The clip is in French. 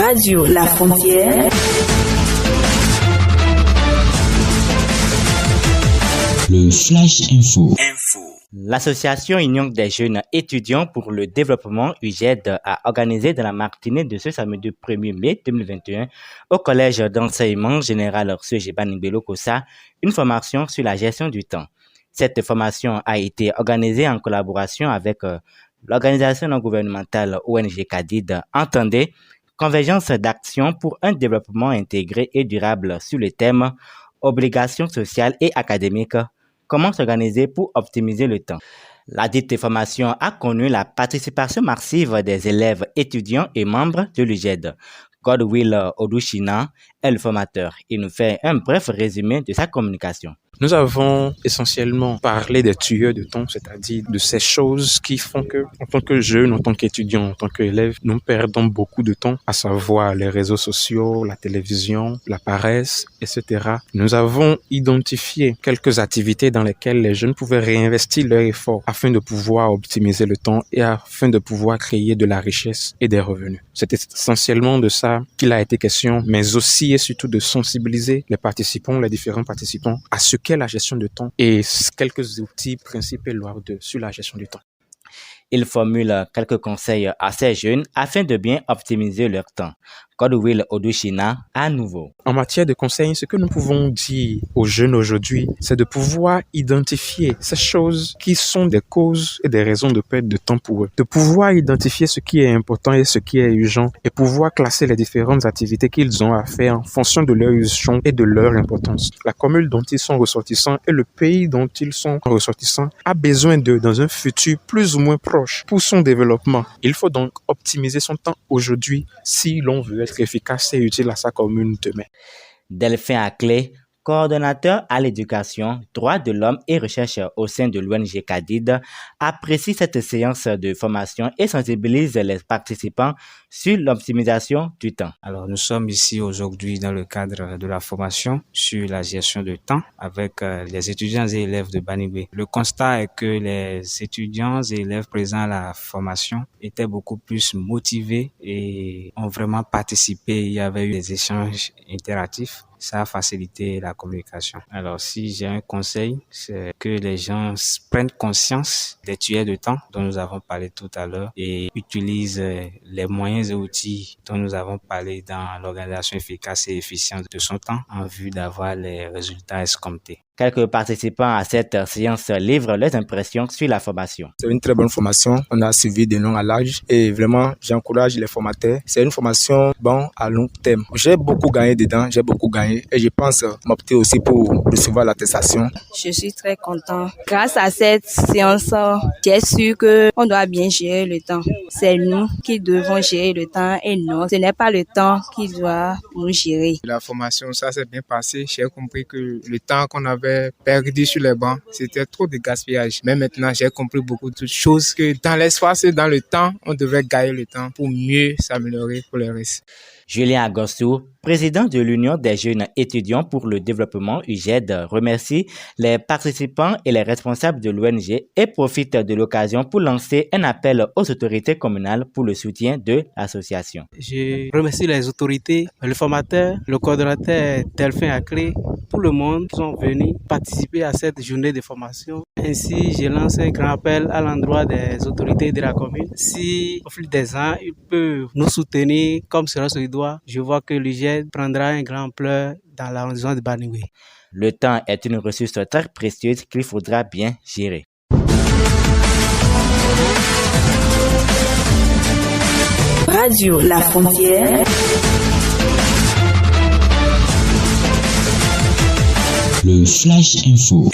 Radio La Frontière. Le Flash Info. L'Association Union des jeunes étudiants pour le développement UJED a organisé dans la matinée de ce samedi 1er mai 2021 au Collège d'enseignement général Suge Baningbe Lokossa une formation sur la gestion du temps. Cette formation a été organisée en collaboration avec l'organisation non gouvernementale ONG CADID, entendez Convergence d'action pour un développement intégré et durable sur le thème obligations sociales et académiques. Comment s'organiser pour optimiser le temps? La dite formation a connu la participation massive des élèves, étudiants et membres de l'UJED. Godwill Odushina est le formateur. Il nous fait un bref résumé de sa communication. Nous avons essentiellement parlé des tueurs de temps, c'est-à-dire de ces choses qui font que, en tant que jeunes, en tant qu'étudiants, en tant qu'élèves, nous perdons beaucoup de temps, à savoir les réseaux sociaux, la télévision, la paresse, etc. Nous avons identifié quelques activités dans lesquelles les jeunes pouvaient réinvestir leurs efforts afin de pouvoir optimiser le temps et afin de pouvoir créer de la richesse et des revenus. C'est essentiellement de ça qu'il a été question, mais aussi et surtout de sensibiliser les participants, les différents participants, à ce qu'est la gestion de temps et quelques outils principaux sur la gestion du temps. Il formule quelques conseils à ces jeunes afin de bien optimiser leur temps. Godwill Odushina, à nouveau. En matière de conseils, ce que nous pouvons dire aux jeunes aujourd'hui, c'est de pouvoir identifier ces choses qui sont des causes et des raisons de perte de temps pour eux. De pouvoir identifier ce qui est important et ce qui est urgent et pouvoir classer les différentes activités qu'ils ont à faire en fonction de leur urgence et de leur importance. La commune dont ils sont ressortissants et le pays dont ils sont ressortissants a besoin d'eux dans un futur plus ou moins proche pour son développement. Il faut donc optimiser son temps aujourd'hui si l'on veut être efficace et utile à sa commune demain. Delphin Aclé, coordonnateur à l'éducation, droits de l'homme et recherche au sein de l'ONG CADID, apprécie cette séance de formation et sensibilise les participants sur l'optimisation du temps. Alors, nous sommes ici aujourd'hui dans le cadre de la formation sur la gestion de temps avec les étudiants et élèves de Baningbe. Le constat est que les étudiants et élèves présents à la formation étaient beaucoup plus motivés et ont vraiment participé. Il y avait eu des échanges interactifs. Ça a facilité la communication. Alors, si j'ai un conseil, c'est que les gens prennent conscience des tueurs de temps dont nous avons parlé tout à l'heure et utilisent les moyens et outils dont nous avons parlé dans l'organisation efficace et efficiente de son temps en vue d'avoir les résultats escomptés. Quelques participants à cette séance livrent leurs impressions sur la formation. C'est une très bonne formation. On a suivi de long à large et vraiment, j'encourage les formateurs. C'est une formation à long terme. J'ai beaucoup gagné dedans, et je pense m'opter aussi pour recevoir l'attestation. Je suis très content. Grâce à cette séance, j'ai su qu'on doit bien gérer le temps. C'est nous qui devons gérer le temps et non, ce n'est pas le temps qui doit nous gérer. La formation, ça s'est bien passé. J'ai compris que le temps qu'on avait perdu sur les bancs, c'était trop de gaspillage. Mais maintenant, j'ai compris beaucoup de choses que dans l'espace et dans le temps, on devait gagner le temps pour mieux s'améliorer pour le reste. Julien Agostou, président de l'Union des jeunes étudiants pour le développement UJED, remercie les participants et les responsables de l'ONG et profite de l'occasion pour lancer un appel aux autorités communales pour le soutien de l'association. Je remercie les autorités, le formateur, le coordonnateur Delphin Aclé, tout le monde qui sont venus participer à cette journée de formation. Ainsi, je lance un grand appel à l'endroit des autorités de la commune. Si au fil des ans, ils peuvent nous soutenir comme cela se doit, je vois que l'UJED prendra un grand ampleur dans l'arrondissement de Baningbe. Le temps est une ressource très précieuse qu'il faudra bien gérer. Radio La Frontière. Le Flash Info.